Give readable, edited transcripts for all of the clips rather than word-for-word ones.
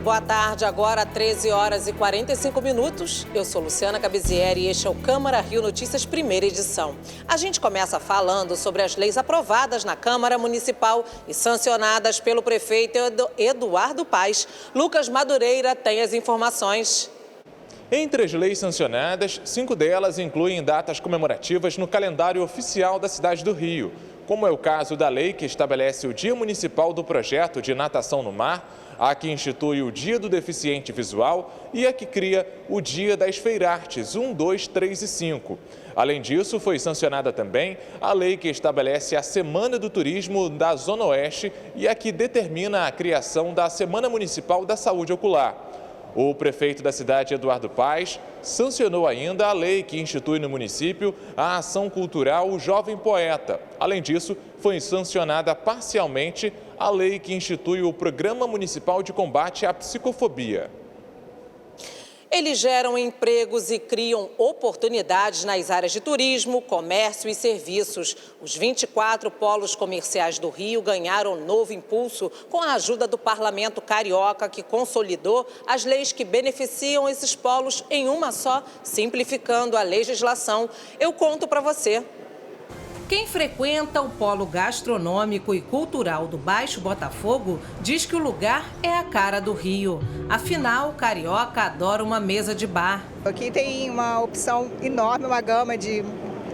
Boa tarde, agora 13 horas e 45 minutos. Eu sou Luciana Cabizieri e este é o Câmara Rio Notícias, primeira edição. A gente começa falando sobre as leis aprovadas na Câmara Municipal e sancionadas pelo prefeito Eduardo Paes. Lucas Madureira tem as informações. Entre as leis sancionadas, 5 delas incluem datas comemorativas no calendário oficial da cidade do Rio, como é o caso da lei que estabelece o Dia Municipal do Projeto de Natação no Mar, a que institui o Dia do Deficiente Visual e a que cria o Dia das Feirartes 1, 2, 3 e 5. Além disso, foi sancionada também a lei que estabelece a Semana do Turismo da Zona Oeste e a que determina a criação da Semana Municipal da Saúde Ocular. O prefeito da cidade, Eduardo Paes, sancionou ainda a lei que institui no município a ação cultural Jovem Poeta. Além disso, foi sancionada parcialmente a lei que institui o Programa Municipal de Combate à Psicofobia. Eles geram empregos e criam oportunidades nas áreas de turismo, comércio e serviços. Os 24 polos comerciais do Rio ganharam novo impulso com a ajuda do Parlamento Carioca, que consolidou as leis que beneficiam esses polos em uma só, simplificando a legislação. Eu conto para você. Quem frequenta o polo gastronômico e cultural do Baixo Botafogo diz que o lugar é a cara do Rio. Afinal, o carioca adora uma mesa de bar. Aqui tem uma opção enorme, uma gama de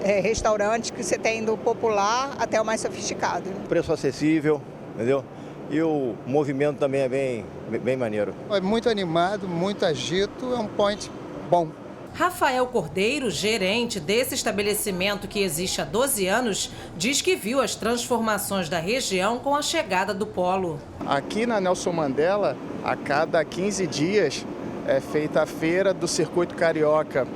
restaurantes que você tem do popular até o mais sofisticado. Preço acessível, entendeu? E o movimento também é bem maneiro. É muito animado, muito agito, é um point bom. Rafael Cordeiro, gerente desse estabelecimento que existe há 12 anos, diz que viu as transformações da região com a chegada do polo. Aqui na Nelson Mandela, a cada 15 dias é feita a feira do Circuito Carioca.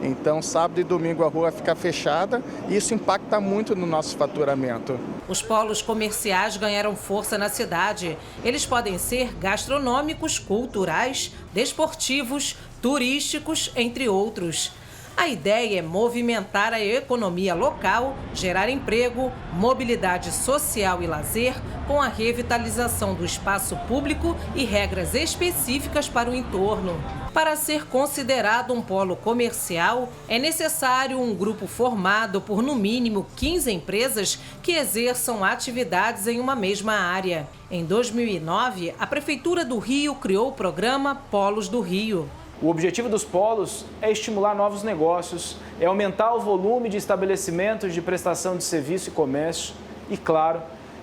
Então, sábado e domingo a rua fica fechada e isso impacta muito no nosso faturamento. Os polos comerciais ganharam força na cidade. Eles podem ser gastronômicos, culturais, desportivos, turísticos, entre outros. A ideia é movimentar a economia local, gerar emprego, mobilidade social e lazer, com a revitalização do espaço público e regras específicas para o entorno. Para ser considerado um polo comercial, é necessário um grupo formado por no mínimo 15 empresas que exerçam atividades em uma mesma área. Em 2009, a Prefeitura do Rio criou o programa Polos do Rio. O objetivo dos polos é estimular novos negócios, é aumentar o volume de estabelecimentos de prestação de serviço e comércio e, claro,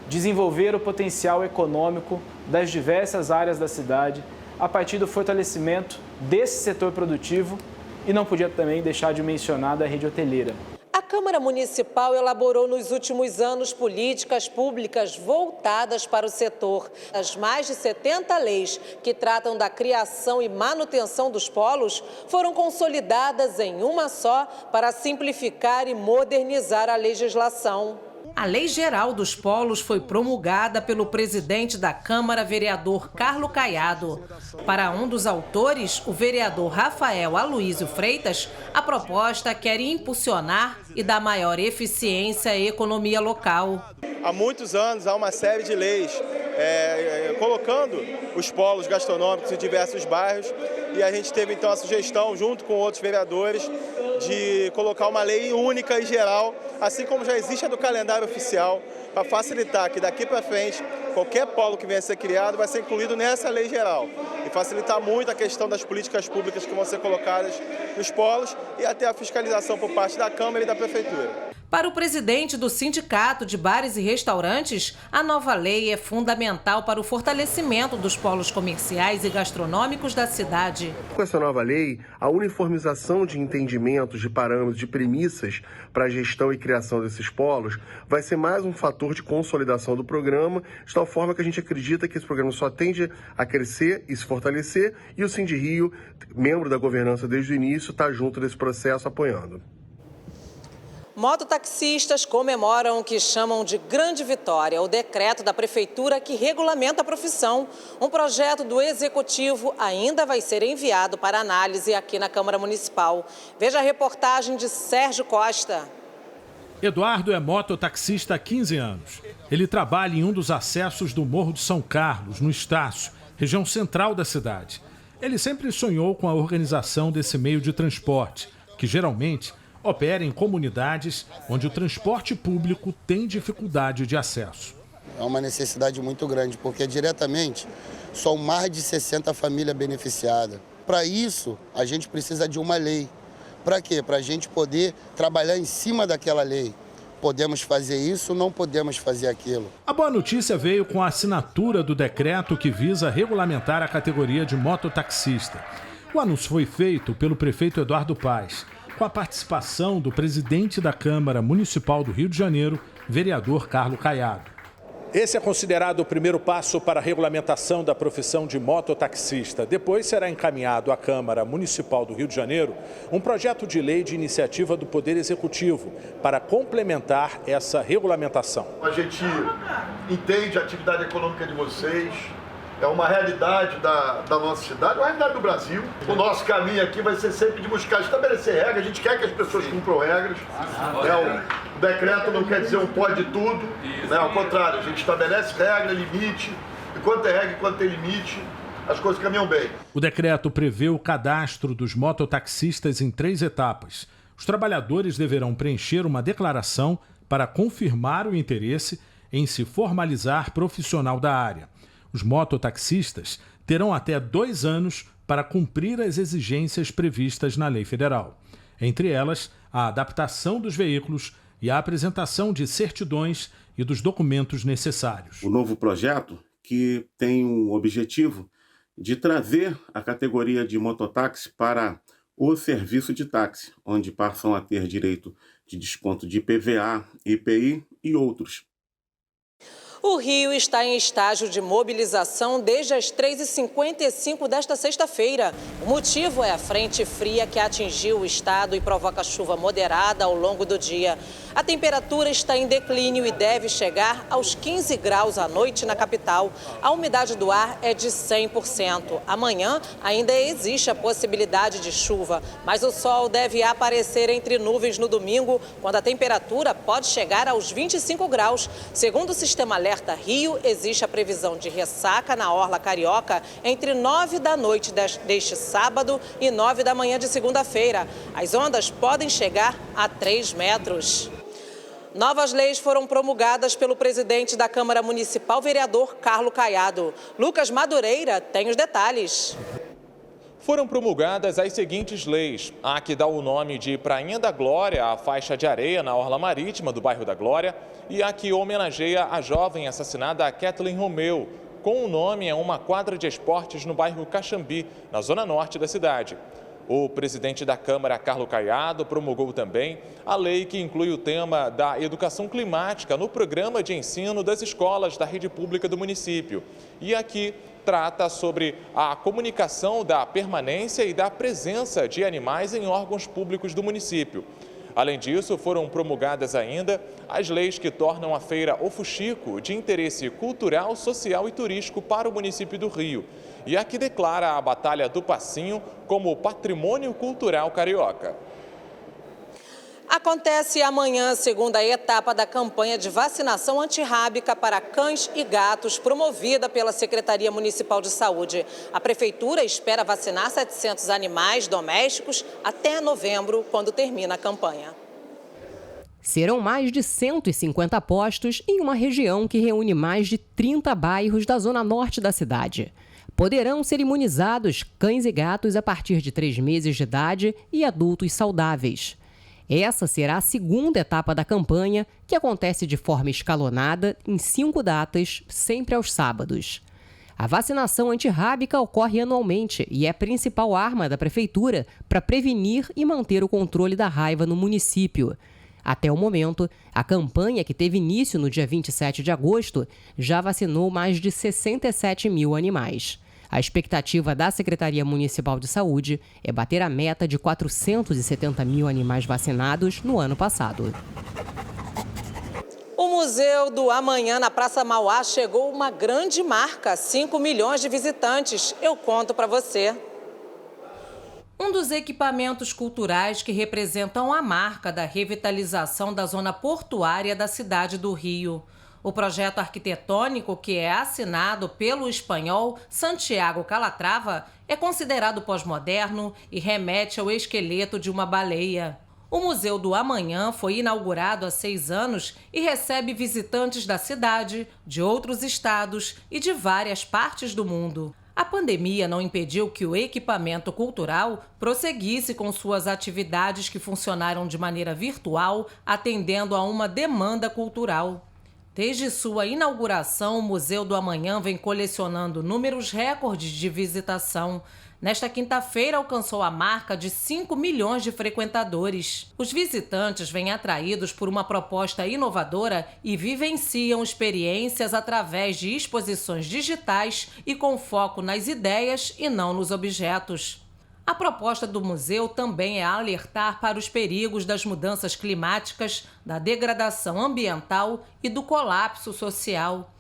desenvolver o potencial econômico das diversas áreas da cidade a partir do fortalecimento desse setor produtivo e não podia também deixar de mencionar da rede hoteleira. A Câmara Municipal elaborou nos últimos anos políticas públicas voltadas para o setor. As mais de 70 leis que tratam da criação e manutenção dos polos foram consolidadas em uma só para simplificar e modernizar a legislação. A Lei Geral dos Polos foi promulgada pelo presidente da Câmara, vereador Carlos Caiado. Para um dos autores, o vereador Rafael Aloísio Freitas, a proposta quer impulsionar e dar maior eficiência à economia local. Há muitos anos há uma série de leis colocando os polos gastronômicos em diversos bairros e a gente teve então a sugestão, junto com outros vereadores, de colocar uma lei única e geral, assim como já existe a do calendário oficial, para facilitar que daqui para frente qualquer polo que venha a ser criado vai ser incluído nessa lei geral e facilitar muito a questão das políticas públicas que vão ser colocadas nos polos e até a fiscalização por parte da Câmara e da Prefeitura. Para o presidente do Sindicato de Bares e Restaurantes, a nova lei é fundamental para o fortalecimento dos polos comerciais e gastronômicos da cidade. Com essa nova lei, a uniformização de entendimentos, de parâmetros, de premissas para a gestão e criação desses polos vai ser mais um fator de consolidação do programa, de tal forma que a gente acredita que esse programa só tende a crescer e se fortalecer e o Sindirio, membro da governança desde o início, está junto desse processo apoiando. Mototaxistas comemoram o que chamam de grande vitória, o decreto da Prefeitura que regulamenta a profissão. Um projeto do Executivo ainda vai ser enviado para análise aqui na Câmara Municipal. Veja a reportagem de Sérgio Costa. Eduardo é mototaxista há 15 anos. Ele trabalha em um dos acessos do Morro de São Carlos, no Estácio, região central da cidade. Ele sempre sonhou com a organização desse meio de transporte, que geralmente opera em comunidades onde o transporte público tem dificuldade de acesso. É uma necessidade muito grande, porque diretamente são mais de 60 famílias beneficiadas. Para isso, a gente precisa de uma lei. Para quê? Para a gente poder trabalhar em cima daquela lei. Podemos fazer isso, não podemos fazer aquilo. A boa notícia veio com a assinatura do decreto que visa regulamentar a categoria de mototaxista. O anúncio foi feito pelo prefeito Eduardo Paes, com a participação do presidente da Câmara Municipal do Rio de Janeiro, vereador Carlos Caiado. Esse é considerado o primeiro passo para a regulamentação da profissão de mototaxista. Depois será encaminhado à Câmara Municipal do Rio de Janeiro um projeto de lei de iniciativa do Poder Executivo para complementar essa regulamentação. A gente entende a atividade econômica de vocês, é uma realidade da nossa cidade, uma realidade do Brasil. O nosso caminho aqui vai ser sempre de buscar estabelecer regras, a gente quer que as pessoas cumpram regras. O decreto não quer dizer um pode tudo, né? Ao contrário, a gente estabelece regra, limite, e quanto é regra e quanto tem limite, as coisas caminham bem. O decreto prevê o cadastro dos mototaxistas em 3 etapas. Os trabalhadores deverão preencher uma declaração para confirmar o interesse em se formalizar profissional da área. Os mototaxistas terão até 2 anos para cumprir as exigências previstas na lei federal. Entre elas, a adaptação dos veículos e a apresentação de certidões e dos documentos necessários. O novo projeto, que tem o objetivo de trazer a categoria de mototáxi para o serviço de táxi, onde passam a ter direito de desconto de IPVA, IPI e outros. O Rio está em estágio de mobilização desde as 3h55 desta sexta-feira. O motivo é a frente fria que atingiu o estado e provoca chuva moderada ao longo do dia. A temperatura está em declínio e deve chegar aos 15 graus à noite na capital. A umidade do ar é de 100%. Amanhã ainda existe a possibilidade de chuva, mas o sol deve aparecer entre nuvens no domingo, quando a temperatura pode chegar aos 25 graus. Segundo o Sistema Alerta Rio, existe a previsão de ressaca na orla carioca entre 9 da noite deste sábado e 9 da manhã de segunda-feira. As ondas podem chegar a 3 metros. Novas leis foram promulgadas pelo presidente da Câmara Municipal, vereador Carlos Caiado. Lucas Madureira tem os detalhes. Foram promulgadas as seguintes leis. A que dá o nome de Prainha da Glória à faixa de areia na orla marítima do bairro da Glória e a que homenageia a jovem assassinada Kathleen Romeu, com o nome em uma quadra de esportes no bairro Caxambi, na zona norte da cidade. O presidente da Câmara, Carlos Caiado, promulgou também a lei que inclui o tema da educação climática no programa de ensino das escolas da rede pública do município. E aqui trata sobre a comunicação da permanência e da presença de animais em órgãos públicos do município. Além disso, foram promulgadas ainda as leis que tornam a Feira O Fuxico de interesse cultural, social e turístico para o município do Rio. E a que declara a Batalha do Passinho como patrimônio cultural carioca. Acontece amanhã a segunda etapa da campanha de vacinação antirrábica para cães e gatos, promovida pela Secretaria Municipal de Saúde. A Prefeitura espera vacinar 700 animais domésticos até novembro, quando termina a campanha. Serão mais de 150 postos em uma região que reúne mais de 30 bairros da zona norte da cidade. Poderão ser imunizados cães e gatos a partir de 3 meses de idade e adultos saudáveis. Essa será a segunda etapa da campanha, que acontece de forma escalonada em 5 datas, sempre aos sábados. A vacinação antirrábica ocorre anualmente e é a principal arma da Prefeitura para prevenir e manter o controle da raiva no município. Até o momento, a campanha, que teve início no dia 27 de agosto, já vacinou mais de 67 mil animais. A expectativa da Secretaria Municipal de Saúde é bater a meta de 470 mil animais vacinados no ano passado. O Museu do Amanhã na Praça Mauá chegou uma grande marca, 5 milhões de visitantes. Eu conto para você. Um dos equipamentos culturais que representam a marca da revitalização da zona portuária da cidade do Rio. O projeto arquitetônico, que é assinado pelo espanhol Santiago Calatrava, é considerado pós-moderno e remete ao esqueleto de uma baleia. O Museu do Amanhã foi inaugurado há 6 anos e recebe visitantes da cidade, de outros estados e de várias partes do mundo. A pandemia não impediu que o equipamento cultural prosseguisse com suas atividades que funcionaram de maneira virtual, atendendo a uma demanda cultural. Desde sua inauguração, o Museu do Amanhã vem colecionando números recordes de visitação. Nesta quinta-feira, alcançou a marca de 5 milhões de frequentadores. Os visitantes vêm atraídos por uma proposta inovadora e vivenciam experiências através de exposições digitais e com foco nas ideias e não nos objetos. A proposta do museu também é alertar para os perigos das mudanças climáticas, da degradação ambiental e do colapso social.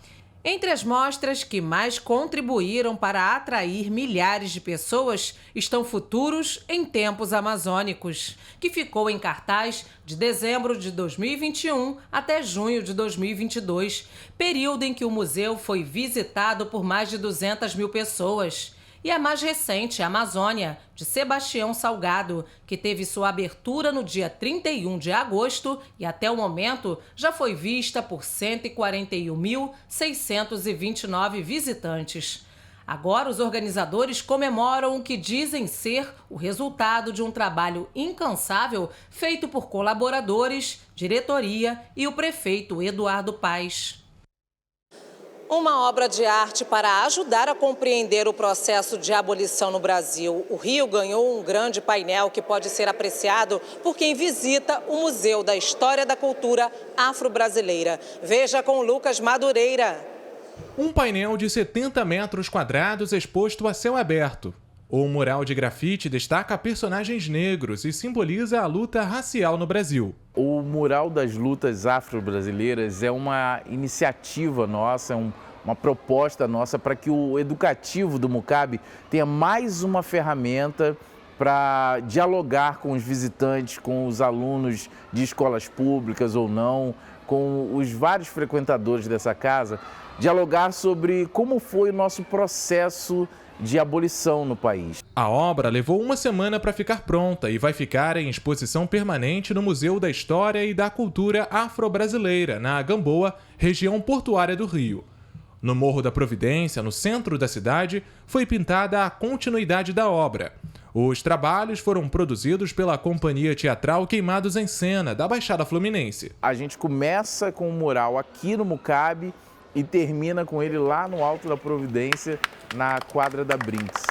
Entre as mostras que mais contribuíram para atrair milhares de pessoas estão Futuros em Tempos Amazônicos, que ficou em cartaz de dezembro de 2021 até junho de 2022, período em que o museu foi visitado por mais de 200 mil pessoas. E a mais recente, Amazônia, de Sebastião Salgado, que teve sua abertura no dia 31 de agosto e até o momento já foi vista por 141.629 visitantes. Agora, os organizadores comemoram o que dizem ser o resultado de um trabalho incansável feito por colaboradores, diretoria e o prefeito Eduardo Paes. Uma obra de arte para ajudar a compreender o processo de abolição no Brasil. O Rio ganhou um grande painel que pode ser apreciado por quem visita o Museu da História da Cultura Afro-Brasileira. Veja com Lucas Madureira. Um painel de 70 metros quadrados exposto a céu aberto. O mural de grafite destaca personagens negros e simboliza a luta racial no Brasil. O Mural das Lutas Afro-Brasileiras é uma iniciativa nossa, uma proposta nossa para que o educativo do MUCAB tenha mais uma ferramenta para dialogar com os visitantes, com os alunos de escolas públicas ou não, com os vários frequentadores dessa casa, dialogar sobre como foi o nosso processo de abolição no país. A obra levou uma semana para ficar pronta e vai ficar em exposição permanente no Museu da História e da Cultura Afro-Brasileira, na Gamboa, região portuária do Rio. No Morro da Providência, no centro da cidade, foi pintada a continuidade da obra. Os trabalhos foram produzidos pela Companhia Teatral Queimados em Cena, da Baixada Fluminense. A gente começa com o mural aqui no MUCAB e termina com ele lá no Alto da Providência, na quadra da Brinks,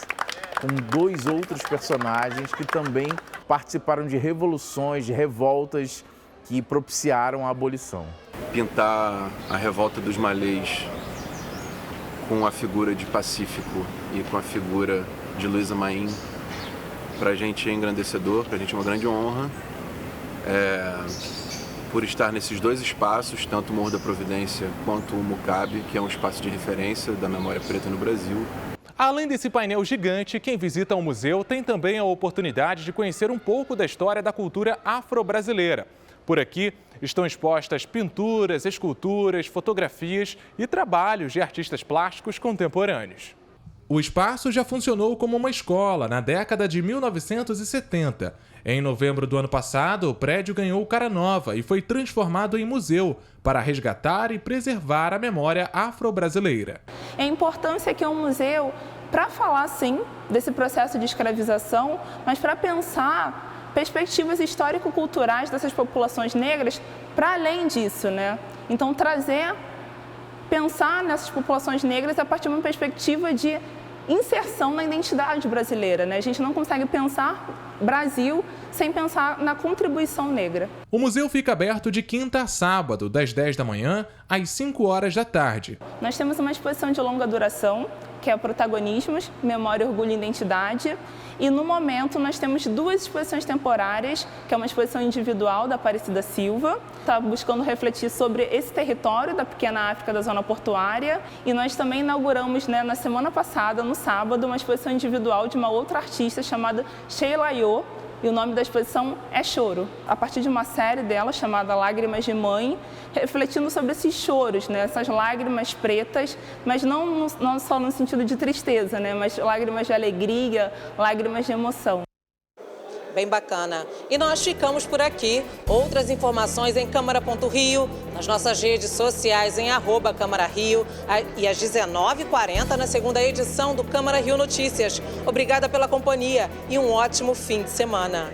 com 2 outros personagens que também participaram de revoluções, de revoltas que propiciaram a abolição. Pintar a revolta dos malês com a figura de Pacífico e com a figura de Luísa Maim, para a gente é engrandecedor, para a gente é uma grande honra. Por estar nesses 2 espaços, tanto o Morro da Providência quanto o MUCAB, que é um espaço de referência da memória preta no Brasil. Além desse painel gigante, quem visita o museu tem também a oportunidade de conhecer um pouco da história da cultura afro-brasileira. Por aqui estão expostas pinturas, esculturas, fotografias e trabalhos de artistas plásticos contemporâneos. O espaço já funcionou como uma escola na década de 1970. Em novembro do ano passado, o prédio ganhou cara nova e foi transformado em museu para resgatar e preservar a memória afro-brasileira. A importância é que é um museu para falar, sim, desse processo de escravização, mas para pensar perspectivas histórico-culturais dessas populações negras para além disso, né? Então, pensar nessas populações negras a partir de uma perspectiva de inserção na identidade brasileira, né? A gente não consegue pensar Brasil sem pensar na contribuição negra. O museu fica aberto de quinta a sábado, das 10 da manhã às 5 horas da tarde. Nós temos uma exposição de longa duração, que é Protagonismos, Memória, Orgulho e Identidade. E no momento nós temos 2 exposições temporárias, que é uma exposição individual da Aparecida Silva, está buscando refletir sobre esse território da pequena África da zona portuária. E nós também inauguramos, na semana passada, no sábado, uma exposição individual de uma outra artista chamada Sheila Yo, e o nome da exposição é Choro, a partir de uma série dela chamada Lágrimas de Mãe, refletindo sobre esses choros, né? Essas lágrimas pretas, mas não só no sentido de tristeza, né? Mas lágrimas de alegria, lágrimas de emoção. Bem bacana. E nós ficamos por aqui. Outras informações em Câmara.Rio, nas nossas redes sociais em @CâmaraRio e às 19h40 na segunda edição do Câmara Rio Notícias. Obrigada pela companhia e um ótimo fim de semana.